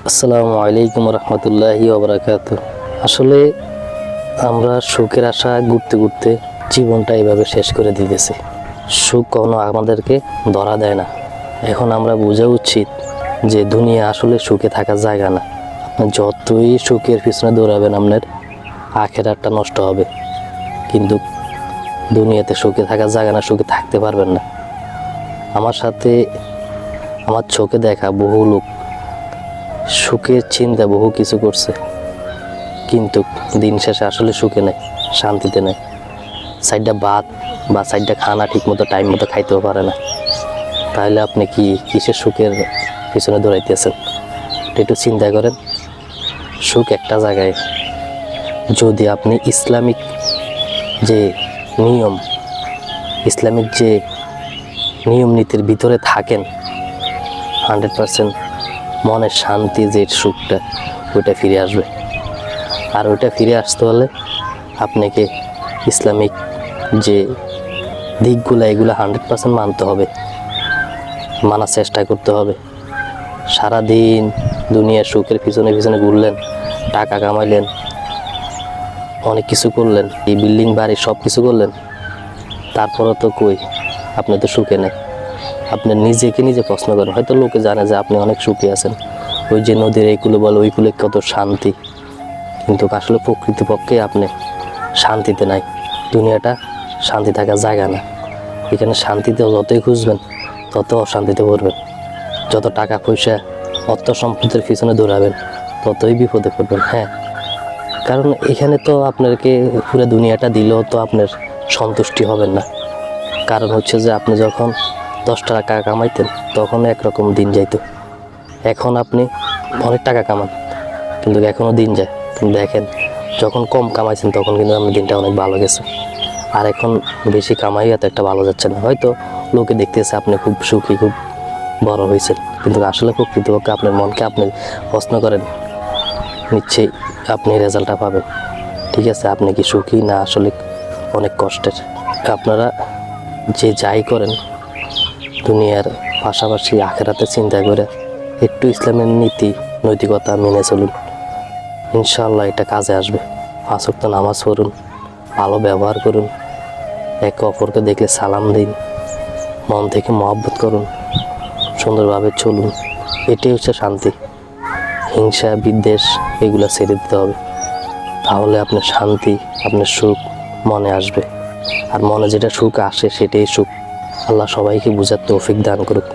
আসসালামু আলাইকুম রহমতুল্লাহি ওবরাকাতুহ। আসলে আমরা সুখের আশা ঘুরতে ঘুরতে জীবনটা এইভাবে শেষ করে দিতেছি। সুখ কখনো আমাদেরকে ধরা দেয় না। এখন আমরা বোঝা উচিত যে দুনিয়া আসলে সুখে থাকার জায়গা না। আপনি যতই সুখের পিছনে দৌড়াবেন আপনার আখেরাতটা নষ্ট হবে, কিন্তু দুনিয়াতে সুখে থাকার জায়গা না, সুখে থাকতে পারবেন না। আমার সাথে আমার চোখে দেখা বহু লোক সুখের চিন্তা বহু কিছু করছে, কিন্তু দিন শেষে আসলে সুখে নেই, শান্তিতে নেই। সাইডটা ভাত বা সাইডটা খানা ঠিক মতো টাইম মতো খাইতেও পারে না। তাহলে আপনি কিসের সুখের পিছনে দৌড়াইতেছেন? একটু চিন্তা করেন। সুখ একটা জায়গায়, যদি আপনি ইসলামিক যে নিয়ম নীতির ভিতরে থাকেন, 100% মনের শান্তি যে সুখটা ওইটা ফিরে আসবে। আর ওইটা ফিরে আসতে হলে আপনাকে ইসলামিক যে দিকগুলো এগুলো 100% মানতে হবে, মানার চেষ্টা করতে হবে। সারাদিন দুনিয়ার সুখের পিছনে পিছনে ঘুরলেন, টাকা কামাইলেন, অনেক কিছু করলেন, এই বিল্ডিং বাড়ি সব কিছু করলেন, তারপরও তো কই আপনি তো সুখে নেই। আপনি নিজেকে নিজে প্রশ্ন করেন। হয়তো লোকে জানে যে আপনি অনেক সুখী আছেন, ওই যে নদীর এই কুলে বলে ওই কুলে কত শান্তি, কিন্তু আসলে প্রকৃতপক্ষে আপনি শান্তিতে নাই। দুনিয়াটা শান্তি থাকার জায়গা না। এখানে শান্তিতে যতই খুঁজবেন তত অশান্তিতে পড়বেন। যত টাকা পয়সা অর্থ সম্পদের পিছনে দৌড়াবেন ততই বিপদে পড়বেন। হ্যাঁ, কারণ এখানে তো আপনাকে পুরো দুনিয়াটা দিলেও তো আপনার সন্তুষ্টি হবেন না। কারণ হচ্ছে যে আপনি যখন 10 টাকা কামাইতেন তখন একরকম দিন যাইতো, এখন আপনি অনেক টাকা কামান কিন্তু এখনও দিন যায়। কিন্তু দেখেন, যখন কম কামাইছেন তখন কিন্তু আপনার দিনটা অনেক ভালো গেছে, আর এখন বেশি কামাই এত একটা ভালো যাচ্ছে না। হয়তো লোকে দেখতেছে আপনি খুব সুখী, খুব বড় হয়েছেন, কিন্তু আসলে প্রকৃতপক্ষে আপনার মনকে আপনি প্রশ্ন করেন, নিশ্চয়ই আপনি রেজাল্টটা পাবেন। ঠিক আছে, আপনি কি সুখী না আসলে অনেক কষ্টের? আপনারা যে যাই করেন দুনিয়ার পাশাপাশি আখেরাতে চিন্তা করে একটু ইসলামের নীতি নৈতিকতা মেনে চলুন, ইনশাআল্লাহ এটা কাজে আসবে। 5 ওয়াক্ত নামাজ পড়ুন, ভালো ব্যবহার করুন, একে অপরকে দেখলে সালাম দিন, মন থেকে মহব্বত করুন, সুন্দরভাবে চলুন। এটাই হচ্ছে শান্তি। হিংসা বিদ্বেষ এগুলো ছেড়ে দিতে হবে, তাহলে আপনার শান্তি, আপনার সুখ মনে আসবে। আর মনে যেটা সুখ আসে সেটাই সুখ। আল্লাহ সবাইকে বুঝার তৌফিক দান করুক।